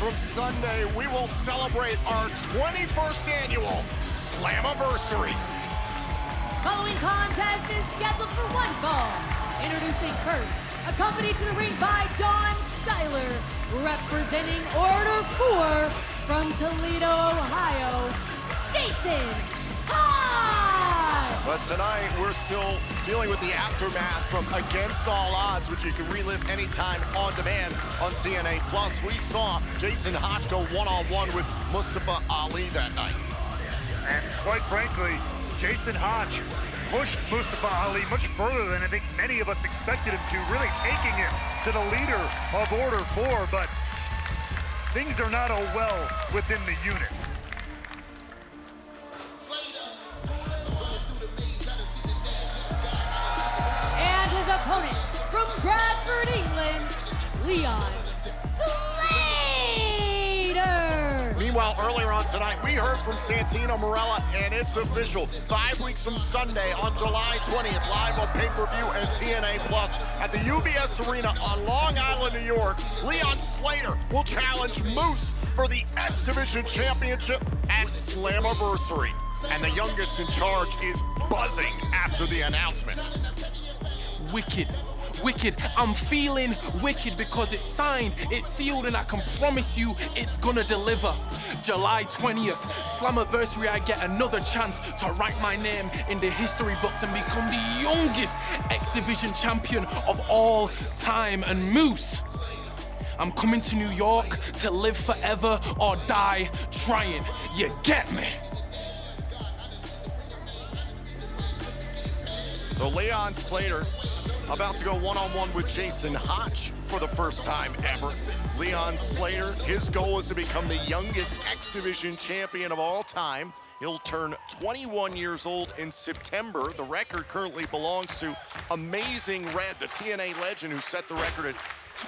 from Sunday, we will celebrate our 21st annual Slammiversary. Following contest is scheduled for one fall. Introducing first, accompanied to the ring by John Schuyler, representing Order 4 from Toledo, Ohio, Jason Hotch! But tonight, we're still dealing with the aftermath from Against All Odds, which you can relive anytime on demand on TNA+. We saw Jason Hotch go one-on-one with Mustafa Ali that night. And quite frankly, Jason Hotch pushed Mustafa Ali much further than I think many of us expected him to, really taking it to the leader of Order 4, but things are not all well within the unit. And his opponent from Bradford, England, Leon Slater! Meanwhile, earlier on tonight, we heard from Santino Marella, and it's official. 5 weeks from Sunday on July 20th, live on pay-per-view and TNA Plus at the UBS Arena on Long Island, New York. Leon Slater will challenge Moose for the X Division Championship at Slammiversary. And the youngest in charge is buzzing after the announcement. Wicked, wicked. I'm feeling wicked because it's signed, it's sealed, and I can promise you it's gonna deliver. July 20th, Slammiversary, I get another chance to write my name in the history books and become the youngest X Division champion of all time. And Moose, I'm coming to New York to live forever or die trying. You get me? So Leon Slater about to go one-on-one with Jason Hotch for the first time ever. Leon Slater, his goal is to become the youngest X Division champion of all time. He'll turn 21 years old in September. The record currently belongs to Amazing Red, the TNA legend who set the record at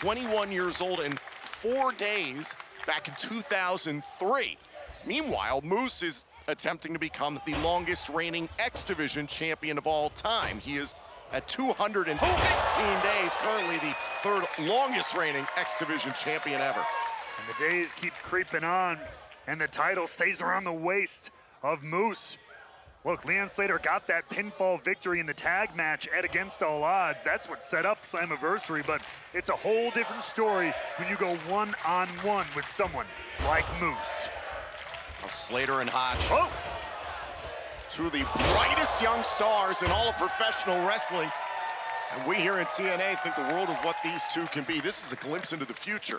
21 years old in 4 days back in 2003. Meanwhile, Moose is attempting to become the longest reigning X Division champion of all time. He is at 216 days, currently the third longest reigning X Division champion ever. And the days keep creeping on, and the title stays around the waist of Moose. Look, Leon Slater got that pinfall victory in the tag match at Against All Odds. That's what set up Slammiversary, but it's a whole different story when you go one-on-one with someone like Moose. Slater and Hotch, Oh! two of the brightest young stars in all of professional wrestling. And we here in TNA think the world of what these two can be. This is a glimpse into the future.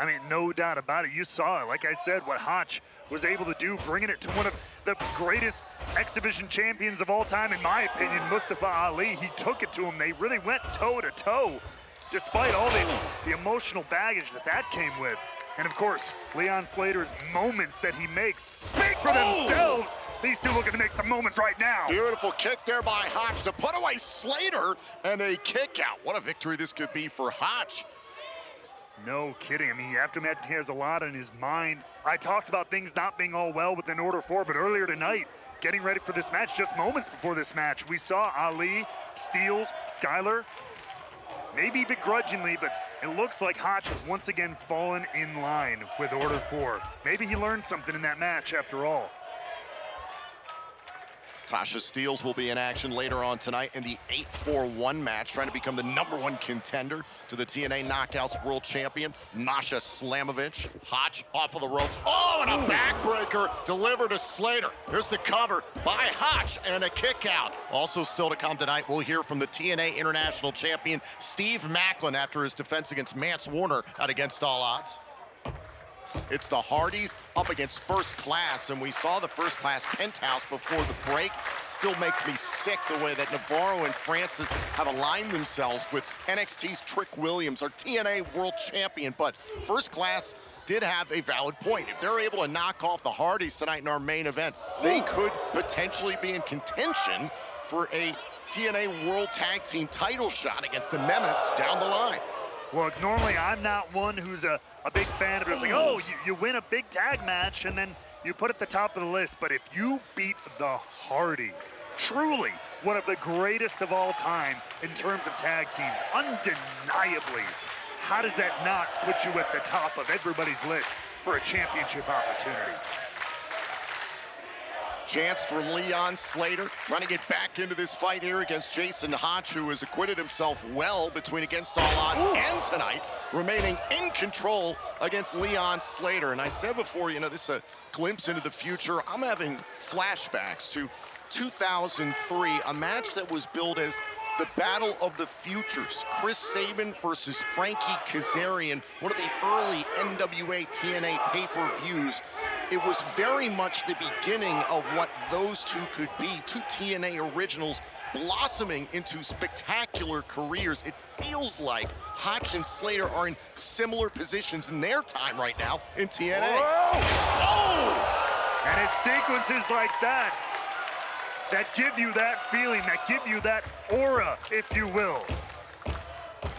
I mean, no doubt about it. You saw it. Like I said, what Hotch was able to do, bringing it to one of the greatest X Division champions of all time, in my opinion, Mustafa Ali. He took it to him. They really went toe-to-toe, despite all the emotional baggage that came with. And of course, Leon Slater's moments that he makes speak for themselves. These two looking to make some moments right now. Beautiful kick there by Hotch to put away Slater, and a kick out. What a victory this could be for Hotch. No kidding. I mean, you have to imagine he has a lot on his mind. I talked about things not being all well within Order 4, but earlier tonight, getting ready for this match, just moments before this match, we saw Ali, Steels, Schuyler, maybe begrudgingly, but it looks like Hotch has once again fallen in line with Order 4. Maybe he learned something in that match after all. Tasha Steelz will be in action later on tonight in the 8-4-1 match, trying to become the #1 contender to the TNA Knockouts World Champion, Masha Slamovich. Hotch off of the ropes. Oh, and a backbreaker delivered to Slater. Here's the cover by Hotch and a kick out. Also still to come tonight, we'll hear from the TNA International Champion, Steve Macklin, after his defense against Mance Warner at Against All Odds. It's the Hardys up against First Class, and we saw the First Class penthouse before the break. Still makes me sick the way that Navarro and Francis have aligned themselves with NXT's Trick Williams, our TNA World Champion. But First Class did have a valid point. If they're able to knock off the Hardys tonight in our main event, they could potentially be in contention for a TNA World Tag Team title shot against the Mammoths down the line. Look, normally I'm not one who's a big fan of just like, oh, you win a big tag match and then you put it at the top of the list. But if you beat the Hardys, truly one of the greatest of all time in terms of tag teams, undeniably, how does that not put you at the top of everybody's list for a championship opportunity. Chance for Leon Slater, trying to get back into this fight here against Jason Hotch, who has acquitted himself well between Against All Odds and tonight, remaining in control against Leon Slater. And I said before, you know, this is a glimpse into the future. I'm having flashbacks to 2003, a match that was billed as the Battle of the Futures. Chris Sabin versus Frankie Kazarian, one of the early NWA TNA pay-per-views. It was very much the beginning of what those two could be, two TNA originals blossoming into spectacular careers. It feels like Hotch and Slater are in similar positions in their time right now in TNA. Oh! And it's sequences like that that give you that feeling, that give you that aura, if you will.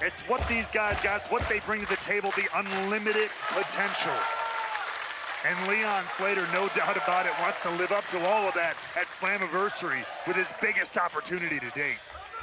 It's what these guys got, it's what they bring to the table, the unlimited potential. And Leon Slater, no doubt about it, wants to live up to all of that at Slammiversary with his biggest opportunity to date.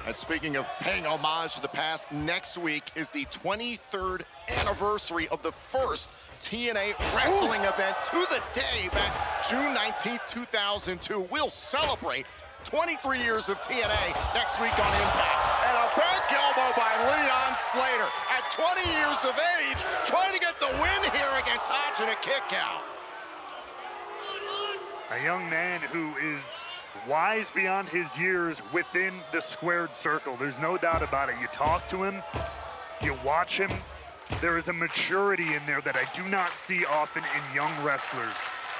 And speaking of paying homage to the past, next week is the 23rd anniversary of the first TNA wrestling event to the day back June 19th, 2002. We'll celebrate 23 years of TNA next week on IMPACT. And a back elbow by Leon Slater at 20 years of age, trying to get the win here against Hotch and a kick out. A young man who is wise beyond his years within the squared circle. There's no doubt about it. You talk to him, you watch him, there is a maturity in there that I do not see often in young wrestlers.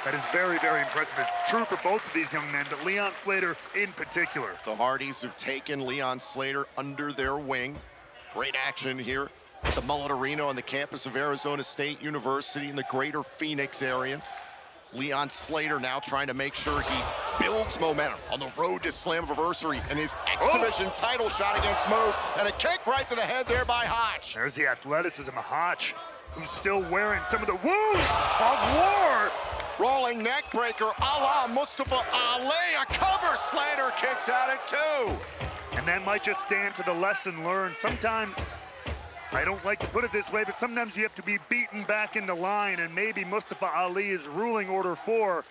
That is very, very impressive. It's true for both of these young men, but Leon Slater in particular. The Hardys have taken Leon Slater under their wing. Great action here at the Mullet Arena on the campus of Arizona State University in the greater Phoenix area. Leon Slater now trying to make sure he builds momentum on the road to Slammiversary and his X Division title shot against Moose, and a kick right to the head there by Hotch. There's the athleticism of Hotch, who's still wearing some of the wounds of war. Rolling neck breaker a la Mustafa Ali. A cover, Slater kicks at it too. And that might just stand to the lesson learned. Sometimes, I don't like to put it this way, but sometimes you have to be beaten back into line, and maybe Mustafa Ali is ruling Order 4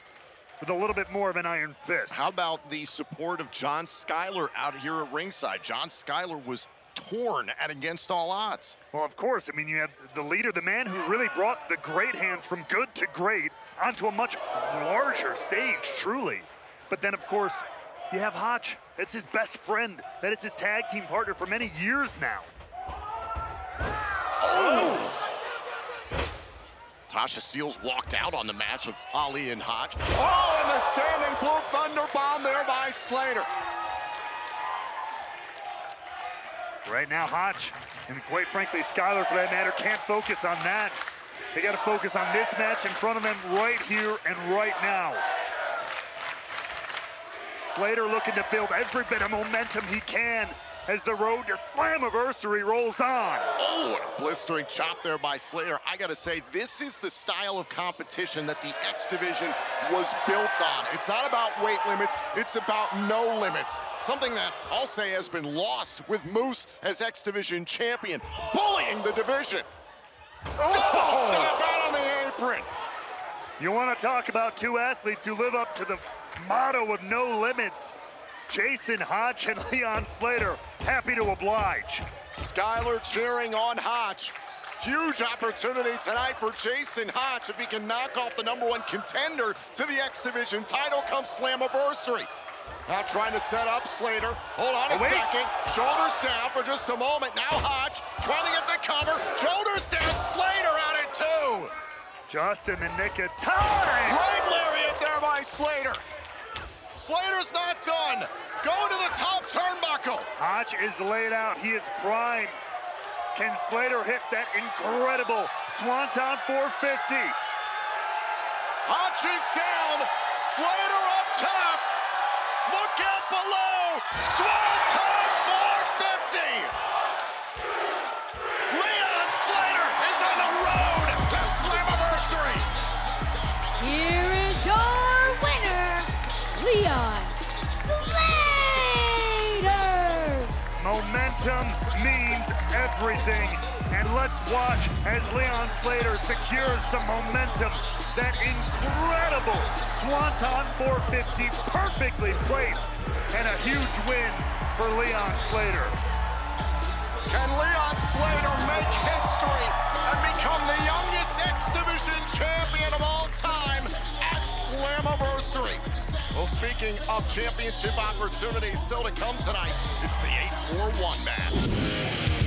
with a little bit more of an iron fist. How about the support of John Schuyler out here at ringside? John Schuyler was torn at Against All Odds. Well, of course. I mean, you have the leader, the man who really brought the great hands from good to great onto a much larger stage, truly. But then, of course, you have Hotch. That's his best friend. That is his tag team partner for many years now. Oh! Tasha Steelz walked out on the match of Ali and Hotch. Oh, and the standing blue thunder bomb there by Slater. Right now, Hotch, and quite frankly, Schuyler for that matter, can't focus on that. They got to focus on this match in front of them right here and right now. Slater looking to build every bit of momentum he can as the road to Slammiversary rolls on. Oh, and a blistering chop there by Slater. I gotta say, this is the style of competition that the X Division was built on. It's not about weight limits, it's about no limits. Something that I'll say has been lost with Moose as X Division champion, bullying the division. Double step out on the apron. You want to talk about two athletes who live up to the motto of no limits. Jason Hotch and Leon Slater, happy to oblige. Schuyler cheering on Hotch. Huge opportunity tonight for Jason Hotch if he can knock off the #1 contender to the X Division title come Slammiversary. Now trying to set up Slater. Hold on a second. Shoulders down for just a moment. Now Hotch trying to get the cover. Shoulders down. Slater at it too. Just in the nick of time. Right lariat there by Slater. Slater's not done. Going to the top turnbuckle. Hotch is laid out. He is primed. Can Slater hit that incredible Swanton 450? Hotch is down. Slater up top. Look out below. Swanton 450. Leon Slater is on the road to Slammiversary. Here is your winner, Leon Slater! Momentum means everything. And let's watch as Leon Slater secures some momentum. That incredible Swanton 450, perfectly placed, and a huge win for Leon Slater. Can Leon Slater make history and become the youngest X Division champion of all time at Slammiversary? Well, speaking of championship opportunities still to come tonight, it's the 8-4-1 match.